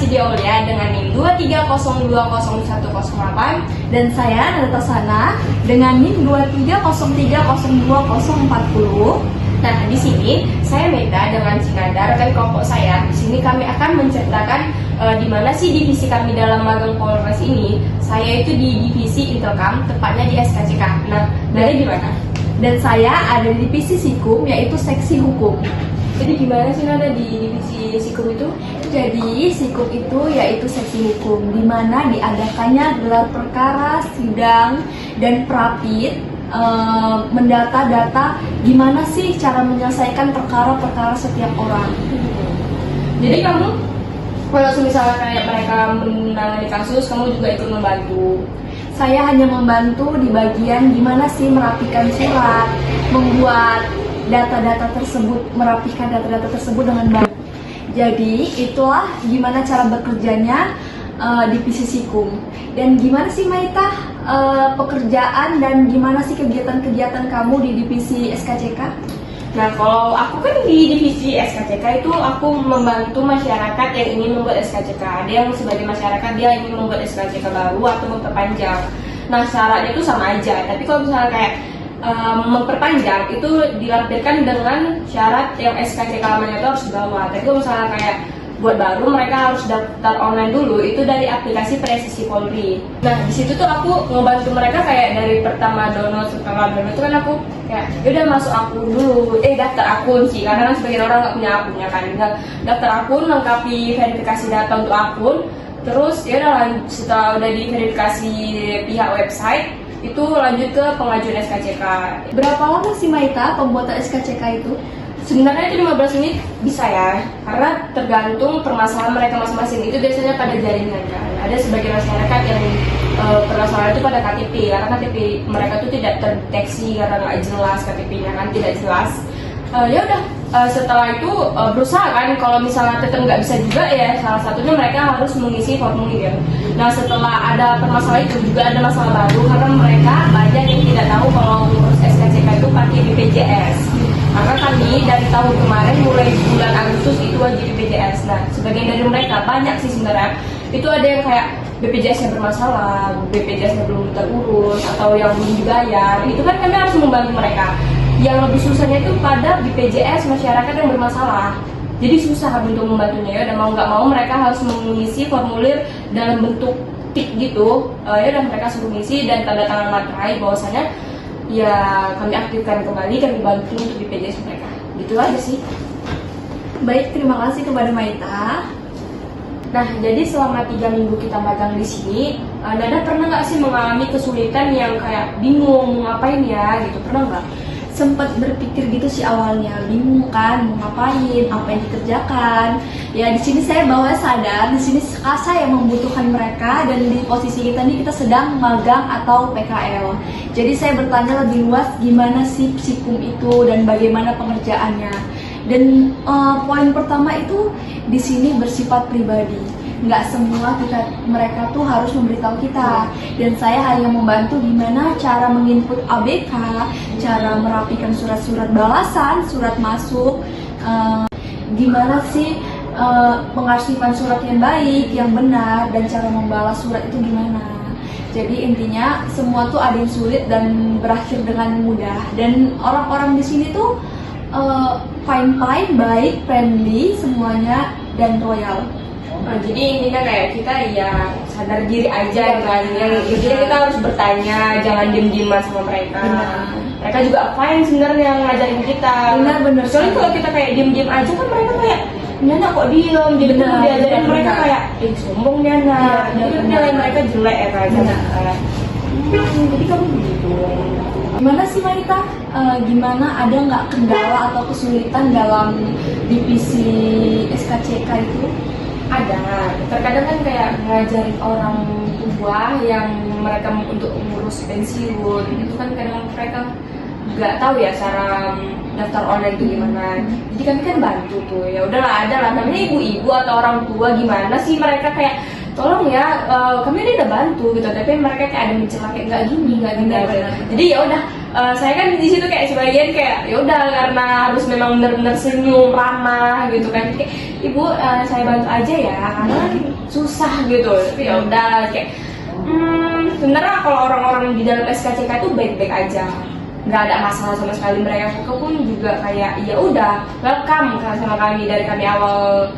masih di Aulia dengan NIM 230200108 Dan saya Natasana dengan NIM 230302040. Nah, di sini saya Meta dengan Cinada, rekan kelompok saya. Di sini kami akan menceritakan di mana sih divisi kami dalam magang Polres ini. Saya itu di divisi Intelkam, tepatnya di SKCK. Nah, dari gimana? Dan saya ada di divisi Sikum, yaitu seksi hukum. Jadi gimana sih Nada di divisi Sikum itu? Jadi Sikum itu yaitu seksi hukum, di mana diadakannya gelar perkara, sidang, dan prapit, mendata data gimana sih cara menyelesaikan perkara-perkara setiap orang. Jadi kamu kalau misalnya kayak mereka menangani kasus, kamu juga ikut membantu. Saya hanya membantu di bagian gimana sih merapikan surat, membuat data-data tersebut, merapikan data-data tersebut dengan baik. Jadi itulah gimana cara bekerjanya divisi Sikum. Dan gimana sih Maita pekerjaan dan gimana sih kegiatan-kegiatan kamu di divisi SKCK? Nah, kalau aku kan di divisi SKCK itu aku membantu masyarakat yang ingin membuat SKCK. Ada yang sebagai masyarakat dia ingin membuat SKCK baru atau memperpanjang. Nah, syaratnya itu sama aja. Tapi kalau misalnya kayak memperpanjang itu dilampirkan dengan syarat yang SKCK lamanya itu harus dibawa. Tapi kalau misalnya kayak buat baru mereka harus daftar online dulu, itu dari aplikasi Presisi Polri. Nah, di situ tuh aku ngebantu mereka kayak dari pertama download, setelah download itu kan aku kayak yaudah masuk akun dulu, daftar akun sih, karena kan sebagian orang nggak punya akunnya kan. Daftar akun, lengkapi verifikasi data untuk akun, terus ya udah setelah udah diverifikasi pihak website itu lanjut ke pengajuan SKCK. Berapa lama sih Maita pembuatan SKCK itu? Sebenarnya itu 15 menit bisa ya, karena tergantung permasalahan mereka masing-masing. Itu biasanya pada jaringan kan. Ada sebagian masyarakat yang permasalahan itu pada KTP, karena KTP mereka tuh tidak terdeteksi karena nggak jelas KTP-nya kan, tidak jelas. Ya udah, setelah itu berusaha kan, kalau misalnya tetap nggak bisa juga ya salah satunya mereka harus mengisi formulir. Nah, setelah ada permasalahan itu juga ada masalah baru, karena mereka banyak yang tidak tahu kalau ngurus SKCK itu pakai BPJS. Karena kami dari tahun kemarin mulai bulan Agustus itu wajib BPJS. Nah, sebagian dari mereka banyak sih sebenarnya itu ada yang kayak BPJS-nya bermasalah, BPJS-nya belum terurus atau yang belum dibayar. Itu kan kami harus membantu mereka. Yang lebih susahnya itu pada BPJS masyarakat yang bermasalah. Jadi susah untuk membantunya ya. Dan mau nggak mau mereka harus mengisi formulir dalam bentuk tik gitu. Ya, dan mereka suruh ngisi dan tanda tangan materai bahwasanya ya kami aktifkan kembali, kami bantu untuk BPJS mereka. Gitu aja sih. Baik, terima kasih kepada Maita. Nah, jadi selama 3 minggu kita magang di sini, Nada pernah nggak sih mengalami kesulitan yang kayak bingung mau ngapain ya gitu? Pernah nggak? Sempat berpikir gitu sih awalnya, bingung kan mau ngapain, apa yang dikerjakan. Ya di sini saya bawa sadar, di sini saya yang membutuhkan mereka dan di posisi kita ini kita sedang magang atau PKL. Jadi saya bertanya lebih luas gimana sih Sikum itu dan bagaimana pengerjaannya. Dan poin pertama itu di sini bersifat pribadi. Nggak semua mereka tuh harus memberitahu kita, dan saya hanya membantu gimana cara menginput ABK, cara merapikan surat-surat balasan, surat masuk, gimana sih pengarsipan surat yang baik, yang benar, dan cara membalas surat itu gimana. Jadi intinya semua tuh ada yang sulit dan berakhir dengan mudah, dan orang-orang di sini tuh fine-fine, baik, friendly semuanya, dan royal. Nah, jadi intinya kayak kita ya sadar diri aja kan, yang intinya kita harus bertanya, jangan diem-dieman sama mereka. Benar. Mereka juga fine sebenarnya ngajarin kita. Benar. Soalnya kalau kita kayak diem-diem aja kan mereka kayak Nyana kok diem, jadi Benar, diajarin benar, mereka benar. kayak sombong Nyana. Iya, Jadi benar. nilai mereka jelek ya kan. Benar. Jadi kamu begitu. Gimana sih Maita? Gimana ada nggak kendala atau kesulitan dalam divisi SKCK itu? Ada, terkadang kan kayak ngajarin orang tua yang mereka untuk ngurus pensiun itu kan kadang mereka nggak tahu ya cara daftar online itu gimana. Jadi kami kan bantu tuh, ya udahlah ada lah namanya ibu-ibu atau orang tua, gimana sih mereka kayak tolong ya kami ini udah bantu gitu, tapi mereka kayak ada mencela kayak nggak gini. Benar. Jadi ya udah saya kan di situ kayak sebagian kayak ya udah karena harus memang benar-benar senyum ramah gitu kan, kayak ibu saya bantu aja ya karena kan susah gitu. Tapi ya udah kayak sebenarnya kalau orang-orang di dalam SKCK itu baik-baik aja, nggak ada masalah sama sekali. Mereka pun juga kayak ya udah welcome sama kami dari kami awal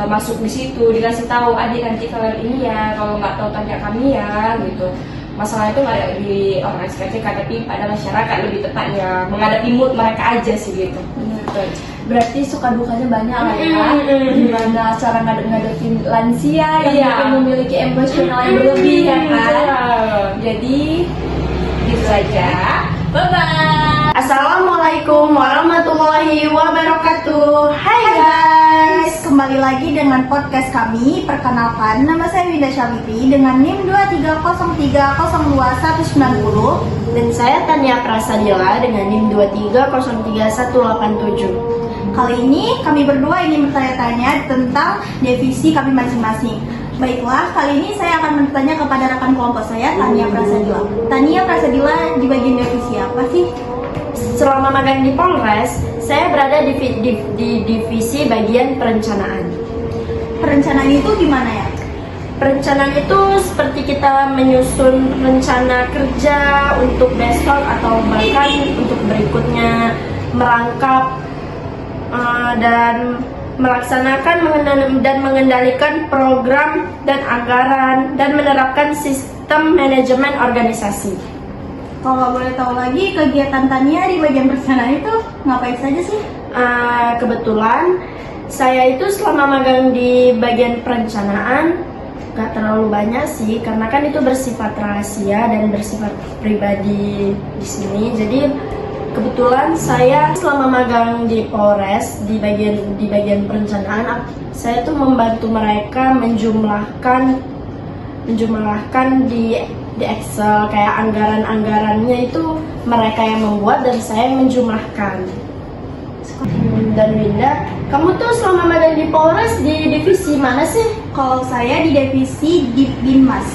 masuk di situ, dikasih tahu adik nanti kalian ini ya, kalau nggak tahu tanya kami ya gitu. Masalah itu nggak ada di orang SKCK tapi pada masyarakat lebih tepatnya, menghadapi mood mereka aja sih gitu. Berarti suka dukanya banyak lah ya. Gimana cara ngadepin lansia yang Iya. mungkin memiliki emosional yang berlebih ya kan. Jadi gitu saja. Bye bye. Assalamualaikum warahmatullahi wabarakatuh. Hai guys, kembali lagi dengan podcast kami. Perkenalkan, nama saya Winda Syafitri dengan NIM 2303029190 Dan saya Tania Prasadila dengan NIM 23031887. Kali ini kami berdua ingin bertanya-tanya tentang divisi kami masing-masing. Baiklah, kali ini saya akan bertanya kepada rekan kelompok saya, Tania Prasadila. Tania Prasadila di bagian divisi apa sih? Selama magang di Polres, saya berada di divisi bagian perencanaan. Perencanaan itu gimana ya? Perencanaan itu seperti kita menyusun rencana kerja untuk besok atau bahkan untuk berikutnya, merangkap dan melaksanakan dan mengendalikan program dan anggaran dan menerapkan sistem manajemen organisasi. Kalau boleh tahu lagi, kegiatan Tania di bagian perencanaan itu ngapain saja sih? Kebetulan saya itu selama magang di bagian perencanaan gak terlalu banyak sih, karena kan itu bersifat rahasia dan bersifat pribadi di sini. Jadi kebetulan saya selama magang di Polres di bagian perencanaan, saya tuh membantu mereka menjumlahkan di Excel, kayak anggarannya itu mereka yang membuat dan saya menjumlahkan. Dan Winda, kamu tuh selama magang di Polres di divisi mana sih? Kalau saya di divisi di Binmas.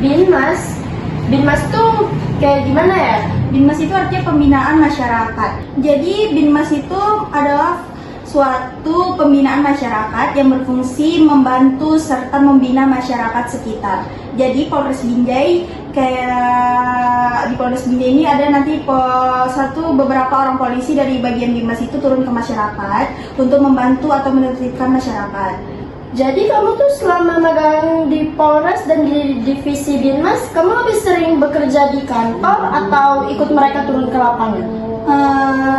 Binmas tuh kayak gimana ya? Binmas itu artinya pembinaan masyarakat. Jadi Binmas itu adalah suatu pembinaan masyarakat yang berfungsi membantu serta membina masyarakat sekitar. Jadi Polres Binjai, kayak di Polres Binjai ini ada nanti beberapa orang polisi dari bagian Binmas itu turun ke masyarakat untuk membantu atau menertibkan masyarakat. Jadi kamu tuh selama magang di Polres dan di divisi Binmas, kamu lebih sering bekerja di kantor atau ikut mereka turun ke lapangan?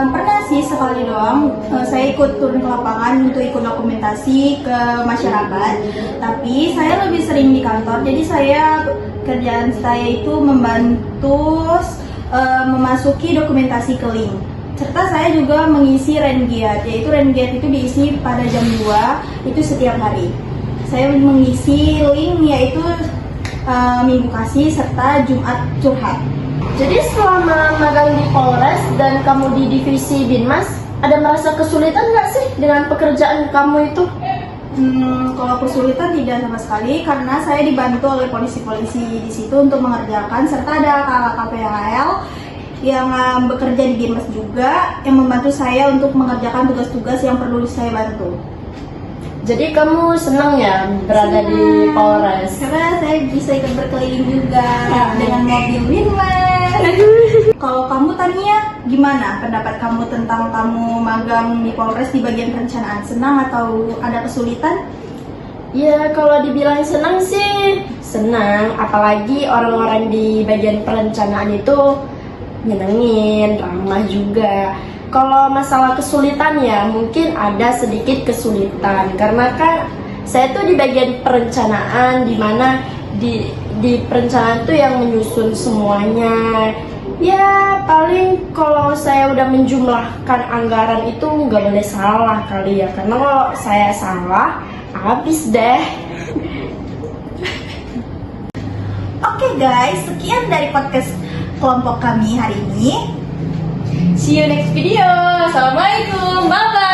Pernah sih sekali doang, saya ikut turun ke lapangan untuk ikut dokumentasi ke masyarakat. Tapi saya lebih sering di kantor, jadi kerjaan saya itu membantu memasuki dokumentasi ke link. Serta saya juga mengisi Rengiat, yaitu Rengiat itu diisi pada jam 2 itu setiap hari. Saya mengisi link yaitu Minggu Kasih serta Jumat Curhat. Jadi selama magang di Polres dan kamu di divisi Binmas, ada merasa kesulitan nggak sih dengan pekerjaan kamu itu? Kalau kesulitan tidak sama sekali, karena saya dibantu oleh polisi-polisi di situ untuk mengerjakan, serta ada kakak PHL yang bekerja di Binmas juga yang membantu saya untuk mengerjakan tugas-tugas yang perlu saya bantu. Jadi kamu senang ya berada di Polres? Karena saya bisa ikut berkeliling juga dengan mobil Binmas. Kalau kamu Tania, gimana pendapat kamu tentang kamu magang di Polres di bagian perencanaan? Senang atau ada kesulitan? Ya kalau dibilang senang sih senang, apalagi orang-orang di bagian perencanaan itu nyenengin, ramah juga. Kalau masalah kesulitan ya mungkin ada sedikit kesulitan, karena kan saya tuh di bagian perencanaan, dimana di perencanaan tuh yang menyusun semuanya. Ya paling kalau saya udah menjumlahkan anggaran itu nggak boleh salah kali ya, karena kalau saya salah habis deh. Oke guys, sekian dari podcast kelompok kami hari ini. See you next video. Assalamualaikum. Bye bye.